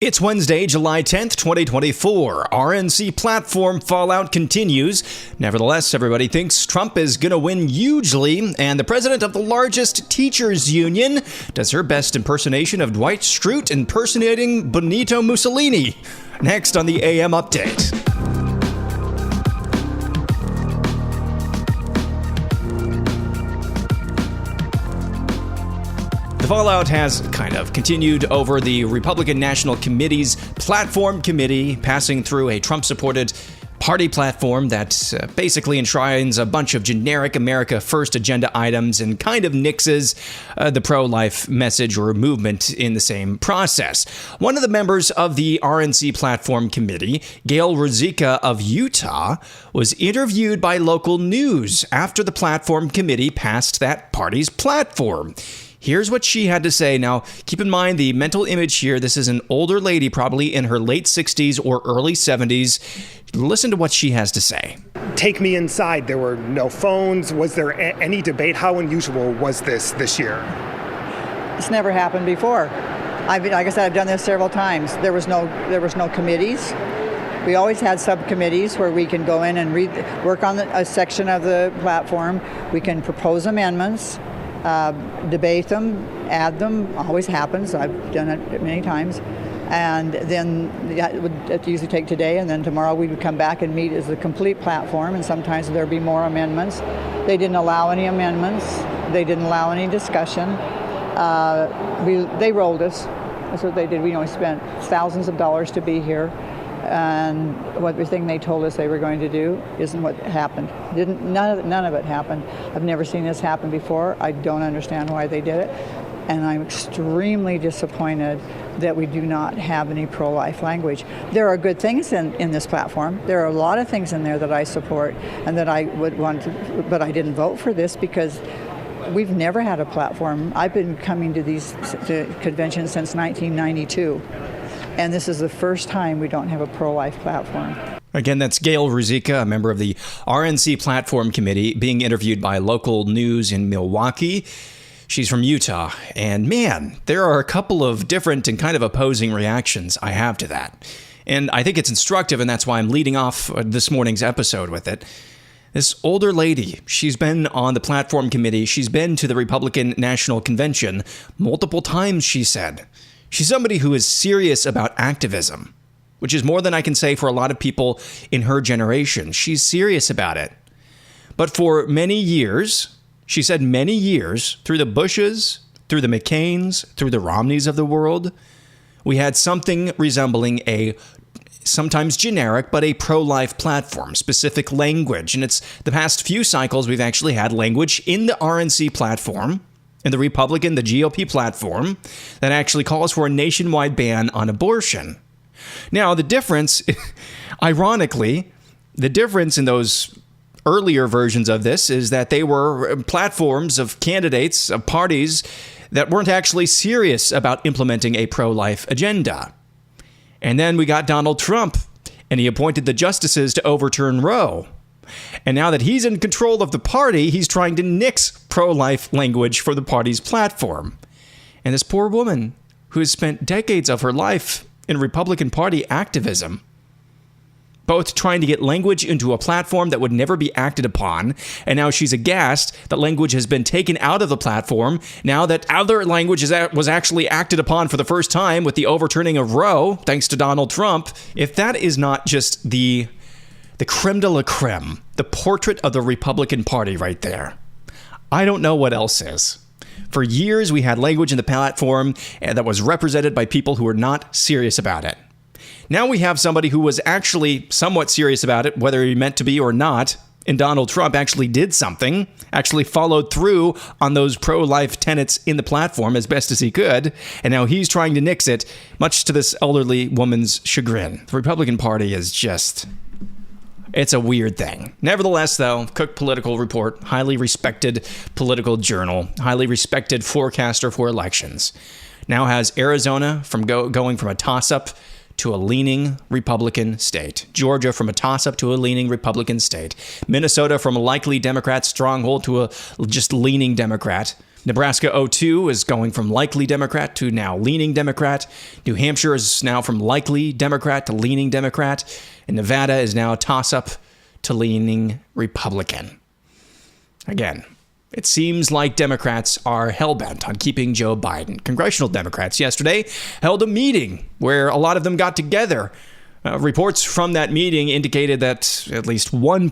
It's Wednesday, July 10th, 2024. RNC platform fallout continues. Nevertheless, everybody thinks Trump is going to win hugely, and the president of the largest teachers union does her best impersonation of Dwight Schrute impersonating Benito Mussolini. Next on the AM Update. The fallout has kind of continued over the Republican National Committee's platform committee passing through a Trump-supported party platform that basically enshrines a bunch of generic America First agenda items and kind of nixes the pro-life message or movement in the same process. One of the members of the RNC platform committee, Gail Ruzicka of Utah, was interviewed by local news after the platform committee passed that party's platform. Here's what she had to say. Now, keep in mind the mental image here. This is an older lady, probably in her late 60s or early 70s. Listen to what she has to say. Take me inside. There were no phones. Was there any debate? How unusual was this year? It's never happened before. Like I said, I've done this several times. There was no committees. We always had subcommittees where we can go in and work on a section of the platform. We can propose amendments. Debate them, add them, always happens. I've done it many times. And then it would usually take today, and then tomorrow we would come back and meet as a complete platform, and sometimes there'd be more amendments. They didn't allow any amendments. They didn't allow any discussion. They rolled us. That's what they did. We spent thousands of dollars to be here. And everything they told us they were going to do isn't what happened. None of it happened. I've never seen this happen before. I don't understand why they did it. And I'm extremely disappointed that we do not have any pro-life language. There are good things in this platform. There are a lot of things in there that I support and that I would want to, but I didn't vote for this because we've never had a platform. I've been coming to these conventions since 1992. And this is the first time we don't have a pro-life platform. Again, that's Gail Ruzicka, a member of the RNC Platform Committee, being interviewed by local news in Milwaukee. She's from Utah. And man, there are a couple of different and kind of opposing reactions I have to that. And I think it's instructive, and that's why I'm leading off this morning's episode with it. This older lady, she's been on the Platform Committee. She's been to the Republican National Convention multiple times, she said. She's somebody who is serious about activism, which is more than I can say for a lot of people in her generation. She's serious about it. But for many years, she said many years, through the Bushes, through the McCains, through the Romneys of the world, we had something resembling a sometimes generic, but a pro-life platform, specific language. And it's the past few cycles we've actually had language in the RNC platform, in the Republican, the GOP platform, that actually calls for a nationwide ban on abortion. Now, the difference, ironically, the difference in those earlier versions of this is that they were platforms of candidates, of parties that weren't actually serious about implementing a pro-life agenda. And then we got Donald Trump, and he appointed the justices to overturn Roe. And now that he's in control of the party, he's trying to nix pro-life language for the party's platform. And this poor woman, who has spent decades of her life in Republican Party activism, both trying to get language into a platform that would never be acted upon, and now she's aghast that language has been taken out of the platform, now that other language was actually acted upon for the first time with the overturning of Roe, thanks to Donald Trump. If that is not just the creme de la creme, the portrait of the Republican Party right there, I don't know what else is. For years, we had language in the platform that was represented by people who were not serious about it. Now we have somebody who was actually somewhat serious about it, whether he meant to be or not, and Donald Trump actually did something, actually followed through on those pro-life tenets in the platform as best as he could, and now he's trying to nix it, much to this elderly woman's chagrin. The Republican Party is just... it's a weird thing. Nevertheless, though, Cook Political Report, highly respected political journal, highly respected forecaster for elections, now has Arizona going from a toss-up to a leaning Republican state. Georgia from a toss-up to a leaning Republican state. Minnesota from a likely Democrat stronghold to a just leaning Democrat. Nebraska 02 is going from likely Democrat to now leaning Democrat. New Hampshire is now from likely Democrat to leaning Democrat. And Nevada is now a toss-up to leaning Republican. Again, it seems like Democrats are hell-bent on keeping Joe Biden. Congressional Democrats yesterday held a meeting where a lot of them got together. Reports from that meeting indicated that at least one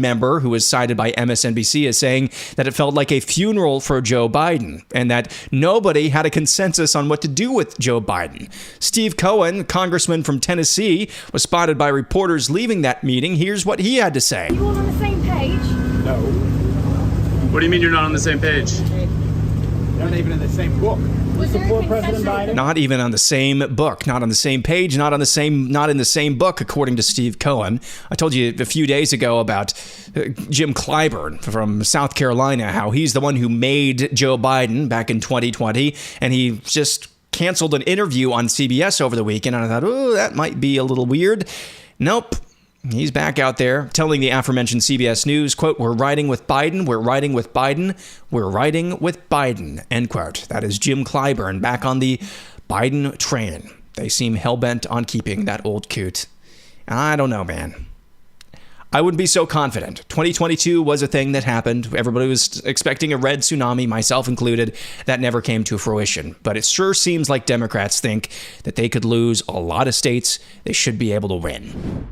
member who was cited by MSNBC as saying that it felt like a funeral for Joe Biden and that nobody had a consensus on what to do with Joe Biden. Steve Cohen, congressman from Tennessee, was spotted by reporters leaving that meeting. Here's what he had to say. You all on the same page? No. What do you mean you're not on the same page? Not even in the same book. Support President Biden? Not even on the same book, not on the same page, not in the same book, according to Steve Cohen. I told you a few days ago about Jim Clyburn from South Carolina, how he's the one who made Joe Biden back in 2020, and he just canceled an interview on CBS over the weekend, and I thought, oh, that might be a little weird. Nope. He's back out there telling the aforementioned CBS News, quote, "We're riding with Biden, we're riding with Biden, we're riding with Biden," end quote. That is Jim Clyburn back on the Biden train. They seem hell-bent on keeping that old coot. I don't know, man. I wouldn't be so confident. 2022 was a thing that happened. Everybody was expecting a red tsunami, myself included. That never came to fruition. But it sure seems like Democrats think that they could lose a lot of states they should be able to win.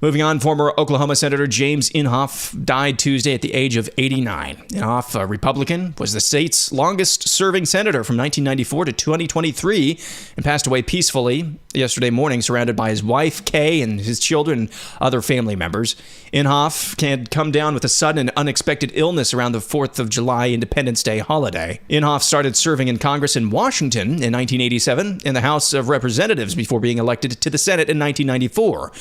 Moving on, former Oklahoma Senator James Inhofe died Tuesday at the age of 89. Inhofe, a Republican, was the state's longest-serving senator from 1994 to 2023 and passed away peacefully yesterday morning, surrounded by his wife, Kay, and his children and other family members. Inhofe had come down with a sudden and unexpected illness around the 4th of July Independence Day holiday. Inhofe started serving in Congress in Washington in 1987 in the House of Representatives before being elected to the Senate in 1994.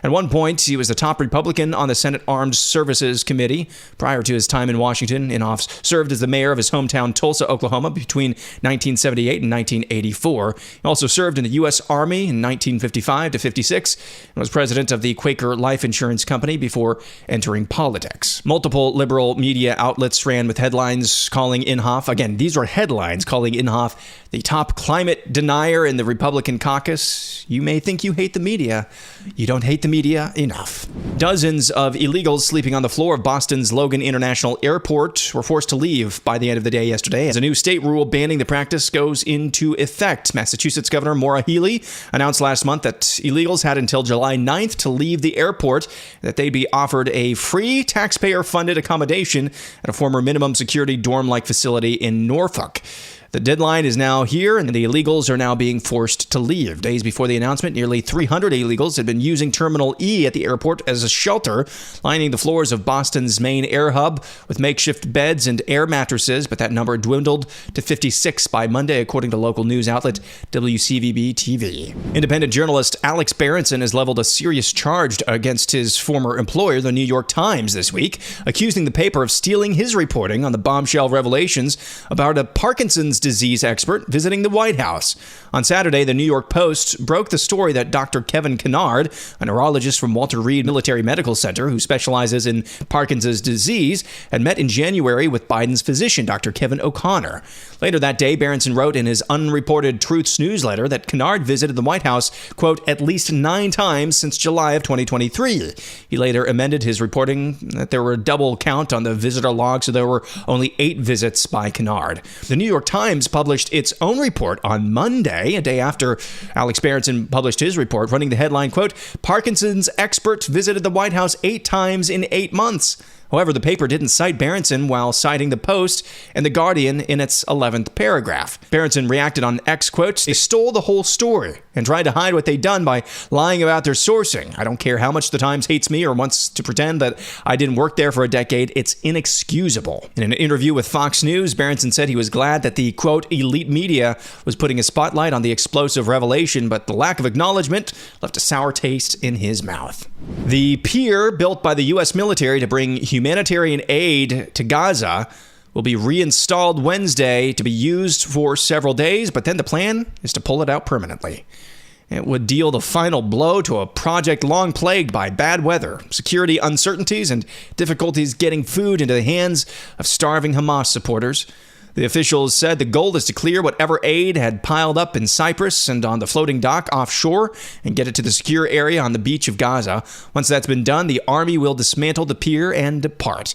At one point, he was the top Republican on the Senate Armed Services Committee. Prior to his time in Washington, Inhofe served as the mayor of his hometown, Tulsa, Oklahoma, between 1978 and 1984. He also served in the U.S. Army in 1955 to 56 and was president of the Quaker Life Insurance Company before entering politics. Multiple liberal media outlets ran with headlines calling Inhofe, again, these were headlines calling Inhofe the top climate denier in the Republican caucus. You may think you hate the media. You don't hate the media enough. Dozens of illegals sleeping on the floor of Boston's Logan International Airport were forced to leave by the end of the day yesterday as a new state rule banning the practice goes into effect. Massachusetts Governor Maura Healey announced last month that illegals had until July 9th to leave the airport, that they'd be offered a free taxpayer-funded accommodation at a former minimum security dorm-like facility in Norfolk. The deadline is now here, and the illegals are now being forced to leave. Days before the announcement, nearly 300 illegals had been using Terminal E at the airport as a shelter, lining the floors of Boston's main air hub with makeshift beds and air mattresses, but that number dwindled to 56 by Monday, according to local news outlet WCVB-TV. Independent journalist Alex Berenson has leveled a serious charge against his former employer, the New York Times, this week, accusing the paper of stealing his reporting on the bombshell revelations about a Parkinson's disease expert visiting the White House. On Saturday, the New York Post broke the story that Dr. Kevin Kennard, a neurologist from Walter Reed Military Medical Center who specializes in Parkinson's disease, had met in January with Biden's physician, Dr. Kevin O'Connor. Later that day, Berenson wrote in his unreported Truths newsletter that Kennard visited the White House, quote, at least 9 times since July of 2023. He later amended his reporting that there were a double count on the visitor log, so there were only 8 visits by Kennard. The New York Times published its own report on Monday, a day after Alex Berenson published his report, running the headline, quote, Parkinson's expert visited the White House 8 times in 8 months. However, the paper didn't cite Berenson while citing the Post and the Guardian in its 11th paragraph. Berenson reacted on X, quote, they stole the whole story and tried to hide what they'd done by lying about their sourcing. I don't care how much the Times hates me or wants to pretend that I didn't work there for a decade. It's inexcusable. In an interview with Fox News, Berenson said he was glad that the, quote, elite media was putting a spotlight on the explosive revelation, but the lack of acknowledgement left a sour taste in his mouth. The pier built by the U.S. military to bring humanitarian aid to Gaza will be reinstalled Wednesday to be used for several days, but then the plan is to pull it out permanently. It would deal the final blow to a project long plagued by bad weather, security uncertainties, and difficulties getting food into the hands of starving Hamas supporters. The officials said the goal is to clear whatever aid had piled up in Cyprus and on the floating dock offshore and get it to the secure area on the beach of Gaza. Once that's been done, the army will dismantle the pier and depart.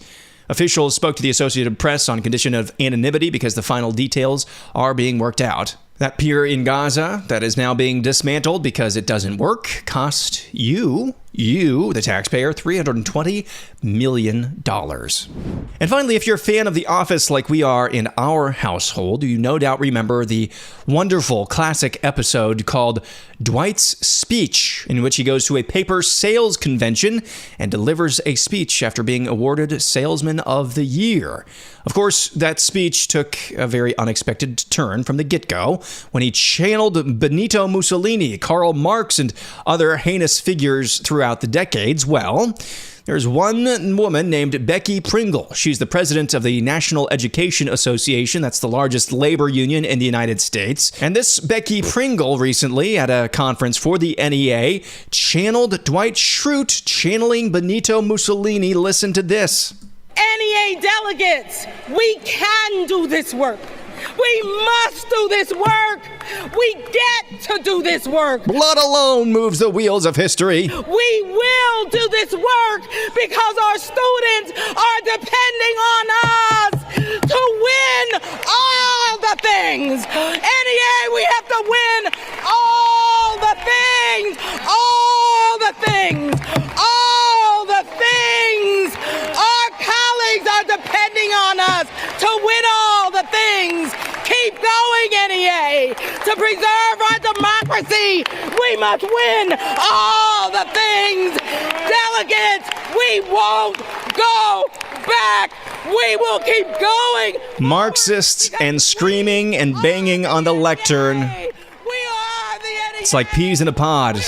Officials spoke to the Associated Press on condition of anonymity because the final details are being worked out. That pier in Gaza that is now being dismantled because it doesn't work cost you, the taxpayer, $320 million. And finally, if you're a fan of The Office like we are in our household, you no doubt remember the wonderful classic episode called Dwight's Speech, in which he goes to a paper sales convention and delivers a speech after being awarded Salesman of the Year. Of course, that speech took a very unexpected turn from the get-go when he channeled Benito Mussolini, Karl Marx, and other heinous figures throughout the decades. Well, there's one woman named Becky Pringle. She's the president of the National Education Association. That's the largest labor union in the United States. And this Becky Pringle recently, at a conference for the NEA, channeled Dwight Schrute channeling Benito Mussolini. Listen to this. NEA delegates, we can do this work. We must do this work. We get to do this work. Blood alone moves the wheels of history. We will do this work because our students are depending on us to win all the things. NEA, we have to win all the things. All the things. All the things. Our colleagues are depending on us to win all the things. Keep going, NEA. To preserve our democracy, we must win all the things. Delegates, we won't go back. We will keep going. Marxists and screaming and banging on the lectern. It's like peas in a pod.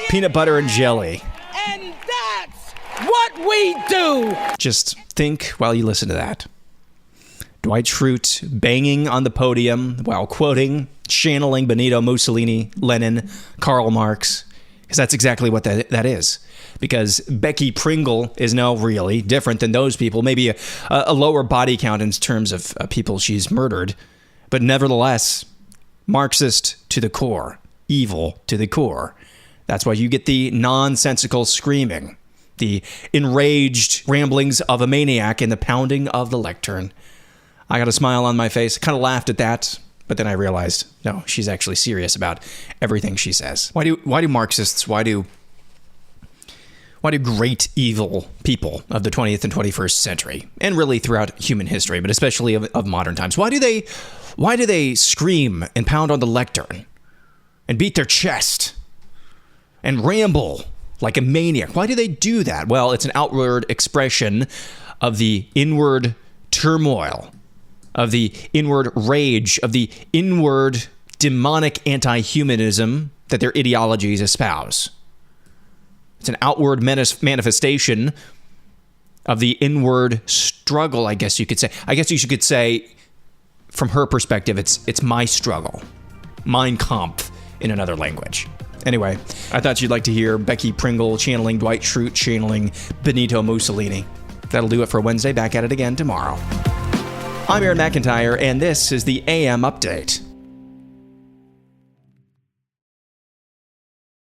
Peanut butter and jelly. And that's what we do. Just think while you listen to that. Dwight Schrute banging on the podium while quoting, channeling Benito Mussolini, Lenin, Karl Marx, because that's exactly what that is. Because Becky Pringle is now really different than those people, maybe a lower body count in terms of people she's murdered, but nevertheless, Marxist to the core, evil to the core. That's why you get the nonsensical screaming, the enraged ramblings of a maniac, and the pounding of the lectern. I got a smile on my face, kind of laughed at that, but then I realized, no, she's actually serious about everything she says. Why do Marxists, why do great evil people of the 20th and 21st century, and really throughout human history, but especially of modern times, why do they scream and pound on the lectern and beat their chest and ramble like a maniac? Why do they do that? Well, it's an outward expression of the inward turmoil, of the inward rage, of the inward demonic anti-humanism that their ideologies espouse. It's an outward manifestation of the inward struggle, I guess you could say. I guess you could say, from her perspective, it's my struggle. Mein Kampf in another language. Anyway, I thought you'd like to hear Becky Pringle channeling Dwight Schrute channeling Benito Mussolini. That'll do it for Wednesday. Back at it again tomorrow. I'm Aaron McIntyre, and this is the AM Update.